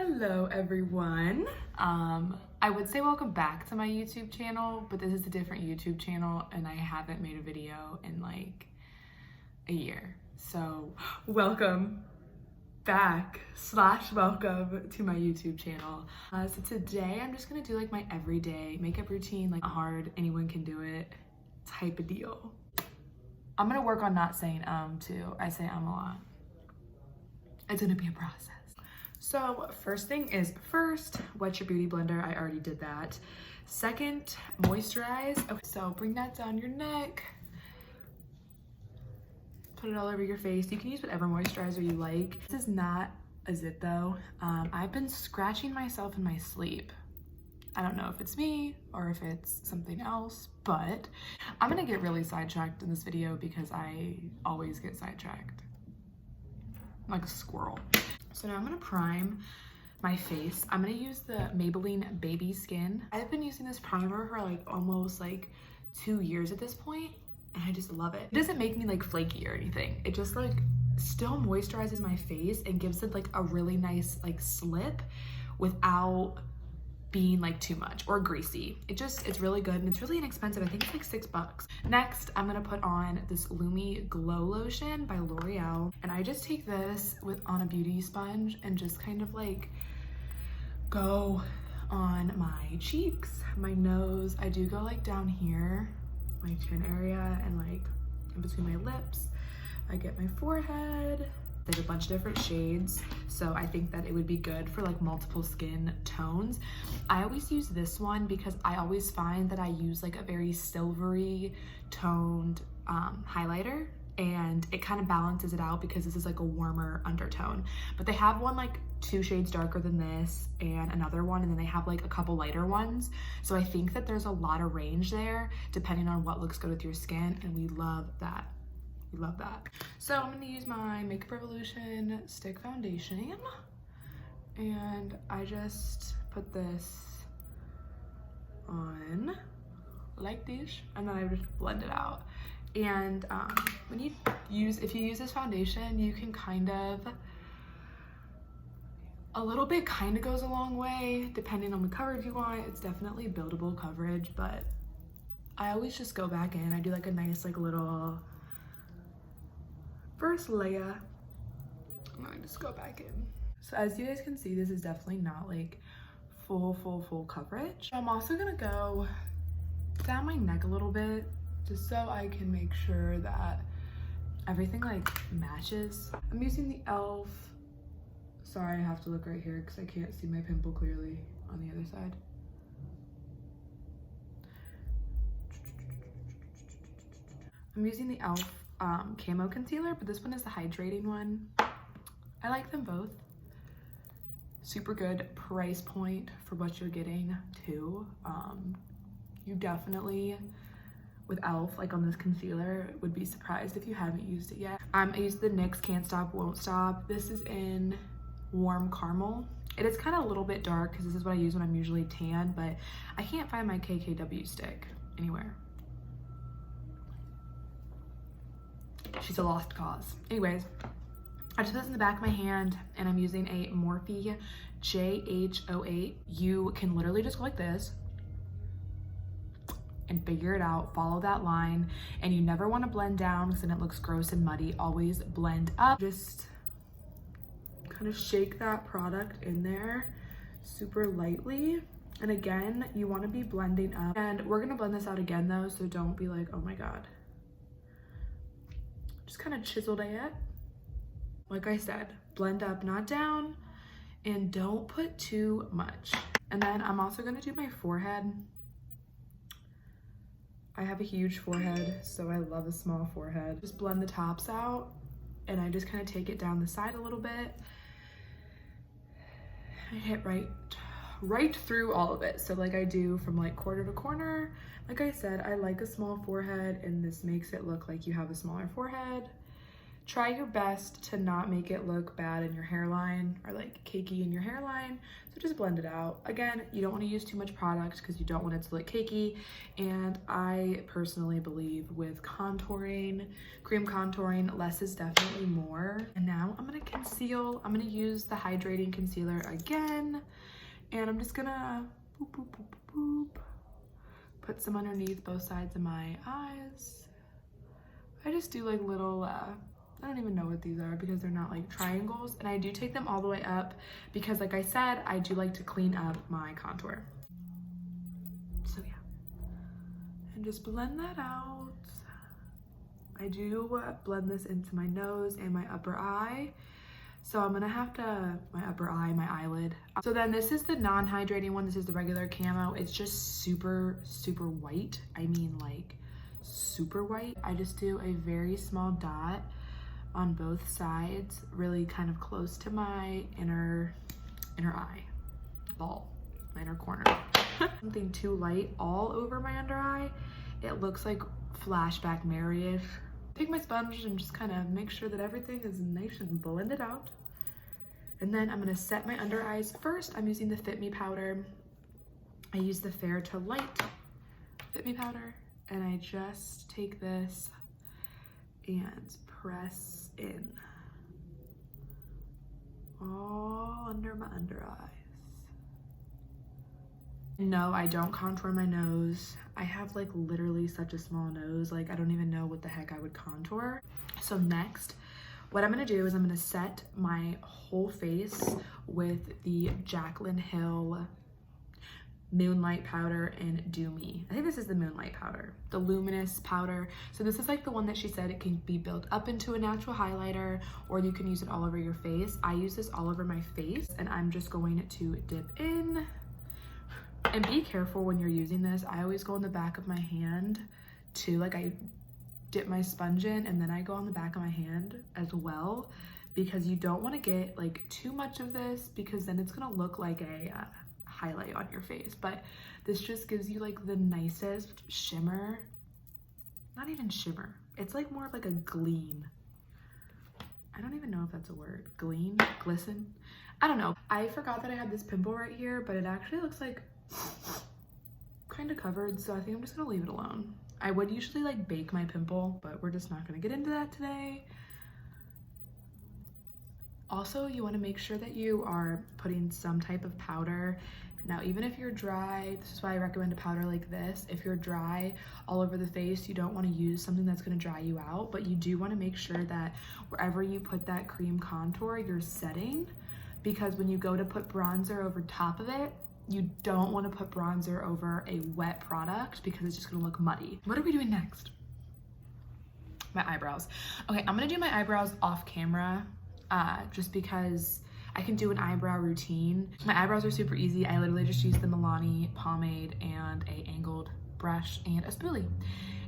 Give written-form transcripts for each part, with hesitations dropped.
Hello everyone. I would say welcome back to my YouTube channel, but this is a different YouTube channel and I haven't made a video in like a year. So welcome back / welcome to my YouTube channel. So today I'm just gonna do like my everyday makeup routine, like hard, anyone can do it type of deal. I'm gonna work on not saying too. I say a lot. It's gonna be a process. So first thing is first, wet your beauty blender. I already did that. Second, moisturize. Okay, so bring that down your neck. Put it all over your face. You can use whatever moisturizer you like. This is not a zit though. I've been scratching myself in my sleep. I don't know if it's me or if it's something else, but I'm gonna get really sidetracked in this video because I always get sidetracked. Like a squirrel. So now I'm gonna prime my face. I'm gonna use the Maybelline Baby Skin. I've been using this primer for like almost like 2 years at this point, and I just love it. It doesn't make me like flaky or anything. It just like still moisturizes my face and gives it like a really nice like slip without being like too much or greasy. It's really good and it's really inexpensive. I think it's like $6. Next, I'm gonna put on this Lumi Glow Lotion by L'Oreal. And I just take this on a beauty sponge and just kind of like go on my cheeks, my nose. I do go like down here, my chin area, and like in between my lips. I get my forehead. They have a bunch of different shades, so I think that it would be good for like multiple skin tones. I always use this one because I always find that I use like a very silvery toned highlighter, and it kind of balances it out because this is like a warmer undertone. But they have one like 2 shades darker than this and another one, and then they have like a couple lighter ones. So I think that there's a lot of range there depending on what looks good with your skin, and we love that. Love that. So I'm gonna use my Makeup Revolution stick foundation, and I just put this on like this, and then I just blend it out. And if you use this foundation, you can kind of, a little bit kind of goes a long way depending on the coverage you want. It's definitely buildable coverage, but I always just go back in. I do like a nice like little first layer, and I just go back in. So as you guys can see, this is definitely not like full coverage. I'm also gonna go down my neck a little bit just so I can make sure that everything like matches. I'm using the e.l.f. Sorry, I have to look right here because I can't see my pimple clearly on the other side. I'm using the e.l.f. Camo concealer, but this one is the hydrating one. I like them both. Super good price point for what you're getting too. You definitely, with e.l.f. like on this concealer, would be surprised if you haven't used it yet. I used the NYX Can't Stop Won't Stop. This is in Warm Caramel. It is kind of a little bit dark because this is what I use when I'm usually tan, but I can't find my KKW stick anywhere. She's a lost cause. Anyways, I just put this in the back of my hand, and I'm using a Morphe JH08. You can literally just go like this and figure it out, follow that line, and you never want to blend down because then it looks gross and muddy. Always blend up. Just kind of shake that product in there super lightly. And again, you want to be blending up. And we're gonna blend this out again though, so don't be like, oh my God. Just kind of chiseled it. Like I said, blend up, not down, and don't put too much. And then I'm also gonna do my forehead. I have a huge forehead, so I love a small forehead. Just blend the tops out, and I just kind of take it down the side a little bit. I hit right through all of it. So like I do from like corner to corner. Like I said, I like a small forehead, and this makes it look like you have a smaller forehead. Try your best to not make it look bad in your hairline or like cakey in your hairline. So just blend it out. Again, you don't want to use too much product because you don't want it to look cakey. And I personally believe with contouring, cream contouring, less is definitely more. And now I'm gonna conceal. I'm gonna use the hydrating concealer again. And I'm just gonna boop, boop, boop, boop, put some underneath both sides of my eyes. I just do like little, I don't even know what these are because they're not like triangles. And I do take them all the way up because like I said, I do like to clean up my contour. So yeah, and just blend that out. I do blend this into my nose and my upper eye. So I'm gonna have to, my upper eye, my eyelid. So then this is the non-hydrating one. This is the regular camo. It's just super, super white. I mean like super white. I just do a very small dot on both sides, really kind of close to my inner eye ball, my inner corner. Something too light all over my under eye. It looks like Flashback Mary-ish. Take my sponge and just kind of make sure that everything is nice and blended out. And then I'm gonna set my under eyes first. I'm using the Fit Me powder. I use the Fair to Light Fit Me powder, and I just take this and press in all under my under eyes. No, I don't contour my nose. I have like literally such a small nose, like I don't even know what the heck I would contour. So next, what I'm gonna do is I'm gonna set my whole face with the Jaclyn Hill Moonlight powder and Do Me. I think this is the Moonlight powder, the luminous powder. So this is like the one that she said it can be built up into a natural highlighter, or you can use it all over your face. I use this all over my face, and I'm just going to dip in. And be careful when you're using this. I always go on the back of my hand too. Like I dip my sponge in and then I go on the back of my hand as well, because you don't want to get like too much of this, because then it's gonna look like a highlight on your face. But this just gives you like the nicest shimmer. Not even shimmer, it's like more of like a gleam. I don't even know if that's a word. Gleam, glisten, I don't know. I forgot that I had this pimple right here, but it actually looks like kind of covered, so I think I'm just gonna leave it alone. I would usually like bake my pimple, but we're just not gonna get into that today. Also, you want to make sure that you are putting some type of powder. Now, even if you're dry, this is why I recommend a powder like this. If you're dry all over the face, you don't want to use something that's going to dry you out, but you do want to make sure that wherever you put that cream contour, you're setting, because when you go to put bronzer over top of it, you don't want to put bronzer over a wet product because it's just going to look muddy. What are we doing next? My eyebrows. Okay, I'm going to do my eyebrows off camera. Just because I can do an eyebrow routine. My eyebrows are super easy. I literally just use the Milani pomade and a angled brush and a spoolie.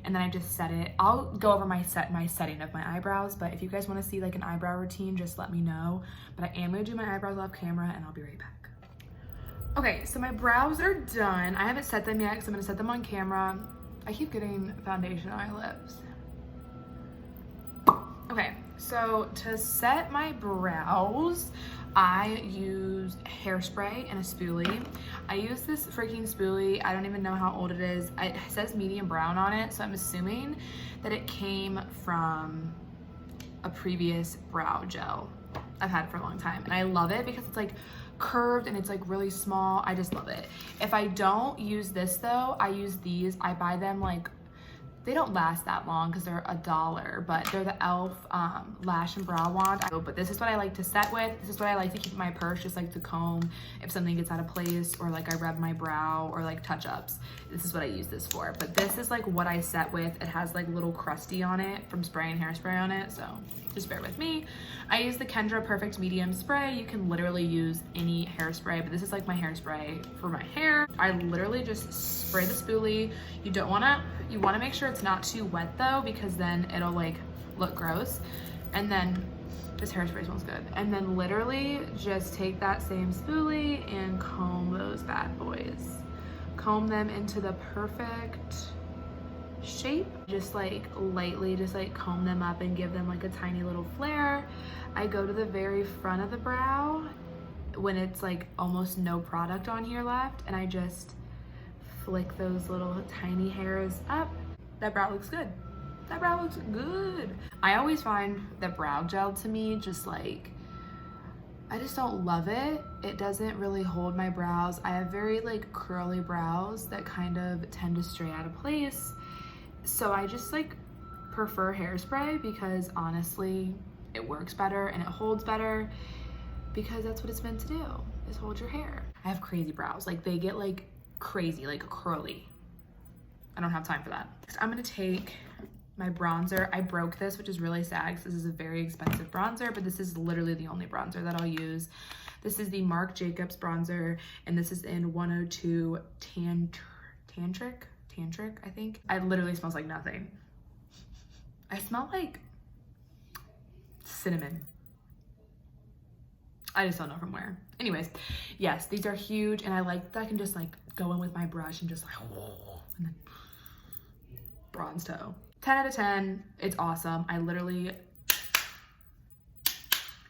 And then I just set it. I'll go over my setting of my eyebrows, but if you guys want to see like an eyebrow routine, just let me know. But I am gonna do my eyebrows off camera and I'll be right back. Okay, so my brows are done. I haven't set them yet because I'm gonna set them on camera. I keep getting foundation on my lips. Okay, so to set my brows, I used hairspray and a spoolie. I use this freaking spoolie. I don't even know how old it is. It says medium brown on it, so I'm assuming that it came from a previous brow gel I've had for a long time. And I love it because it's like curved and it's like really small. I just love it. If I don't use this though, I use these. I buy them like, they don't last that long because they're $1, but they're the e.l.f. Lash and Brow Wand. But this is what I like to set with. This is what I like to keep in my purse, just like to comb if something gets out of place, or like I rub my brow, or like touch-ups. This is what I use this for. But this is like what I set with. It has like little crusty on it from spraying hairspray on it, so just bear with me. I use the Kendra Perfect Medium Spray. You can literally use any hairspray, but this is like my hairspray for my hair. I literally just spray the spoolie. You wanna make sure it's not too wet though, because then it'll like look gross. And then this hairspray smells good. And then literally just take that same spoolie and comb those bad boys. Comb them into the perfect shape. Just like lightly just like comb them up and give them like a tiny little flare. I go to the very front of the brow when it's like almost no product on here left, and I just flick those little tiny hairs up. That brow looks good. That brow looks good. I always find that brow gel to me just like, I just don't love it. It doesn't really hold my brows. I have very like curly brows that kind of tend to stray out of place. So I just like prefer hairspray because honestly, it works better and it holds better because that's what it's meant to do, is hold your hair. I have crazy brows. Like they get like crazy, like curly. I don't have time for that. Next, I'm gonna take my bronzer. I broke this, which is really sad because this is a very expensive bronzer, but this is literally the only bronzer that I'll use. This is the Marc Jacobs bronzer, and this is in 102 Tantric, I think. It literally smells like nothing. I smell like cinnamon. I just don't know from where. Anyways, yes, these are huge, and I like that I can just like go in with my brush and just like, and then bronze toe. 10 out of 10, it's awesome. I literally,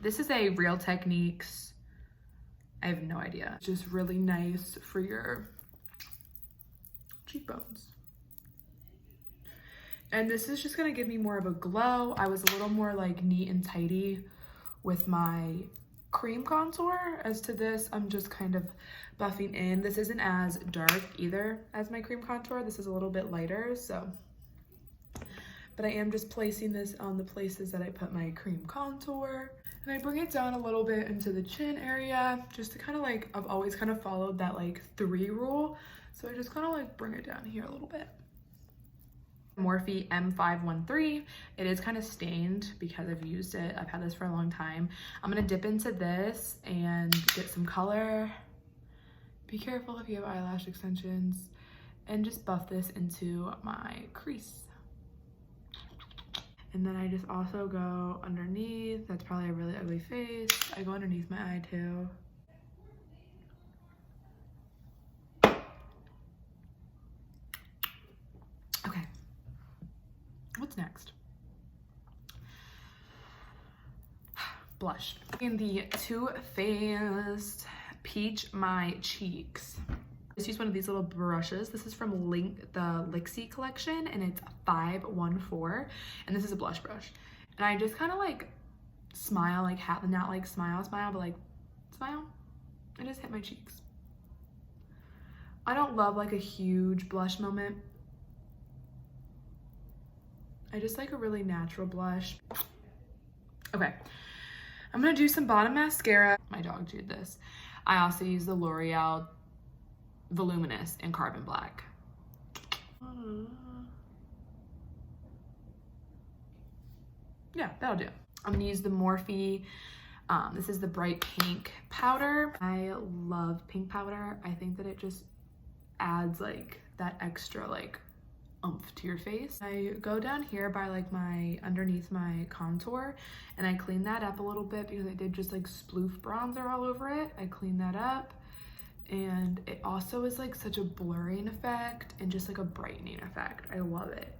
this is a Real Techniques, I have no idea. Just really nice for your cheekbones. And this is just gonna give me more of a glow. I was a little more like neat and tidy with my cream contour. As to this, I'm just kind of buffing in. This isn't as dark either as my cream contour. This is a little bit lighter, so. But I am just placing this on the places that I put my cream contour. And I bring it down a little bit into the chin area, just to kind of like, I've always kind of followed that like 3 rule. So I just kind of like bring it down here a little bit. Morphe M513. It is kind of stained because I've used it. I've had this for a long time. I'm gonna dip into this and get some color. Be careful if you have eyelash extensions. And just buff this into my crease. And then I just also go underneath. That's probably a really ugly face. I go underneath my eye too. Okay. What's next? Blush. In the Too Faced Peach My Cheeks. Just use one of these little brushes. This is from the Lixie collection, and it's 514, and this is a blush brush. And I just kind of like smile, like not like smile, but like smile. I just hit my cheeks. I don't love like a huge blush moment. I just like a really natural blush. Okay, I'm gonna do some bottom mascara. My dog chewed this. I also use the L'Oreal Voluminous in Carbon Black. Yeah, that'll do. I'm gonna use the Morphe, this is the bright pink powder. I love pink powder. I think that it just adds like that extra like oomph to your face. I go down here by like underneath my contour, and I clean that up a little bit because I did just like sploof bronzer all over it. I clean that up. And it also is like such a blurring effect and just like a brightening effect. I love it.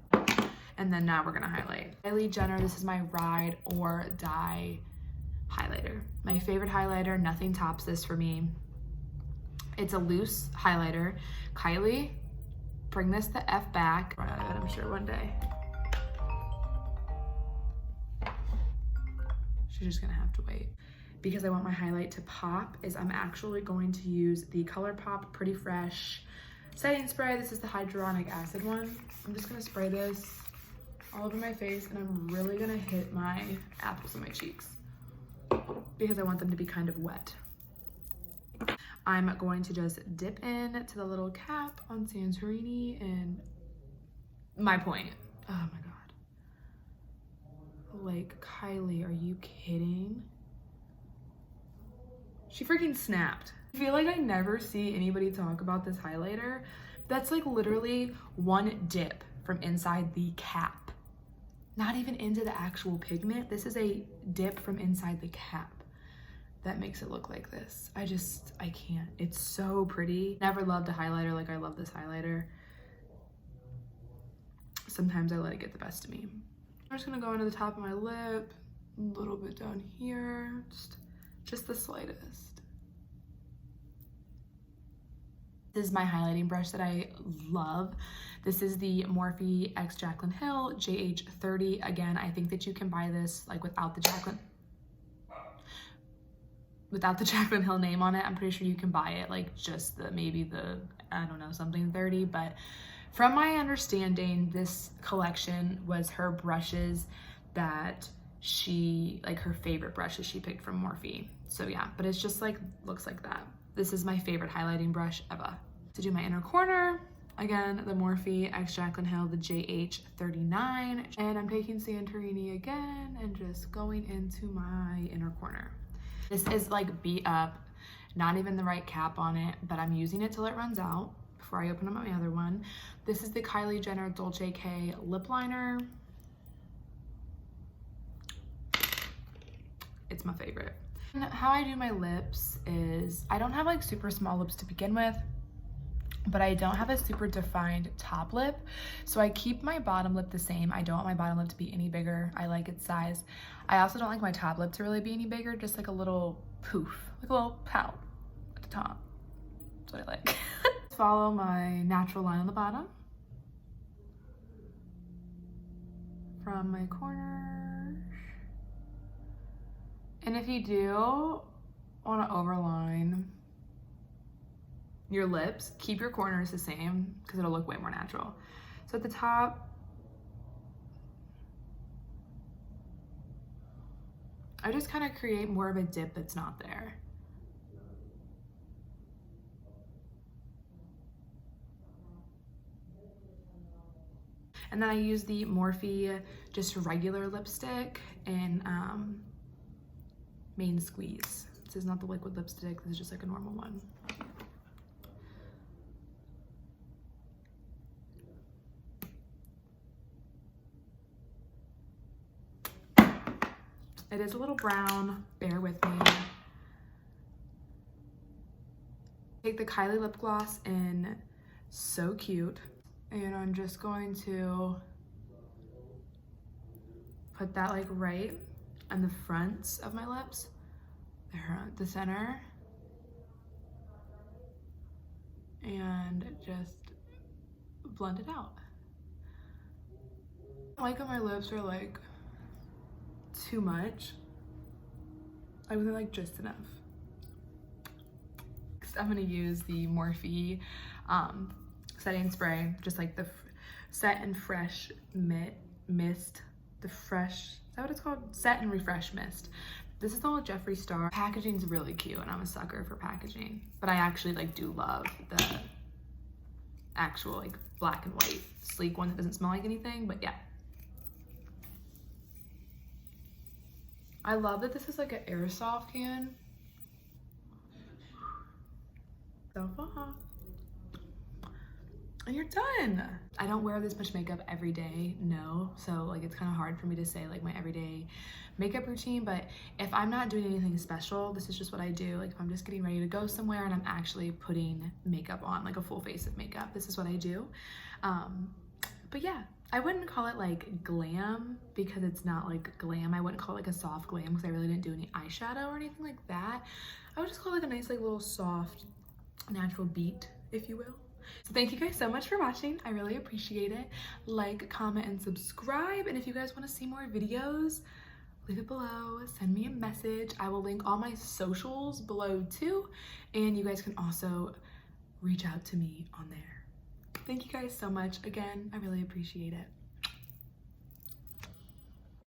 And then now we're gonna highlight. Kylie Jenner, this is my Ride or Die highlighter. My favorite highlighter, nothing tops this for me. It's a loose highlighter. Kylie, bring this the F back. Run out of it, I'm sure, one day. She's just gonna have to wait. Because I want my highlight to pop, is I'm actually going to use the ColourPop Pretty Fresh setting spray. This is the hyaluronic acid one. I'm just gonna spray this all over my face, and I'm really gonna hit my apples of my cheeks because I want them to be kind of wet. I'm going to just dip in to the little cap on Santorini, and my point. Oh my God. Like, Kylie, are you kidding? She freaking snapped. I feel like I never see anybody talk about this highlighter. That's like literally one dip from inside the cap. Not even into the actual pigment. This is a dip from inside the cap that makes it look like this. I can't. It's so pretty. Never loved a highlighter like I love this highlighter. sometimes I let it get the best of me. I'm just gonna go into the top of my lip, a little bit down here, just the slightest. This is my highlighting brush that I love. This is the Morphe X Jaclyn Hill JH30. Again, I think that you can buy this like without the Jaclyn Hill name on it. I'm pretty sure you can buy it like just maybe the, I don't know, something 30. But from my understanding, this collection was her brushes that she, like her favorite brushes she picked from Morphe. So yeah, but it's just like, looks like that. This is my favorite highlighting brush ever. To do my inner corner, again, the Morphe X Jaclyn Hill, the JH39. And I'm taking Santorini again and just going into my inner corner. This is like beat up, not even the right cap on it, but I'm using it till it runs out before I open up my other one. This is the Kylie Jenner Dolce K lip liner. It's my favorite. And how I do my lips is, I don't have like super small lips to begin with, but I don't have a super defined top lip. So I keep my bottom lip the same. I don't want my bottom lip to be any bigger. I like its size. I also don't like my top lip to really be any bigger, just like a little poof, like a little pout at the top. That's what I like. Follow my natural line on the bottom from my corner. And if you do want to overline your lips, keep your corners the same because it'll look way more natural. So at the top, I just kind of create more of a dip that's not there. And then I use the Morphe just regular lipstick in Main Squeeze. This is not the liquid lipstick, this is just like a normal one. It is a little brown, bear with me. Take the Kylie lip gloss in So Cute, and I'm just going to put that like right on the fronts of my lips, the center, and just blend it out. I like when my lips are like too much. I really like just enough. Next, I'm gonna use the Morphe setting spray, just like the Set and Fresh Mist. The Fresh, is that what it's called? Set and Refresh Mist. This is the old Jeffree Star. Packaging's really cute, and I'm a sucker for packaging. But I actually like do love the actual like black and white sleek one that doesn't smell like anything, but yeah. I love that this is like an airsoft can. So far. And you're done. I don't wear this much makeup every day, no. So like it's kind of hard for me to say like my everyday makeup routine, but if I'm not doing anything special, this is just what I do. Like if I'm just getting ready to go somewhere and I'm actually putting makeup on, like a full face of makeup, this is what I do. But yeah, I wouldn't call it like glam because it's not like glam. I wouldn't call it like a soft glam because I really didn't do any eyeshadow or anything like that. I would just call it like a nice like little soft natural beat, if you will. So thank you guys so much for watching. I really appreciate it. Like, comment, and subscribe. And if you guys want to see more videos, leave it below. Send me a message. I will link all my socials below too. And you guys can also reach out to me on there. Thank you guys so much. Again, I really appreciate it.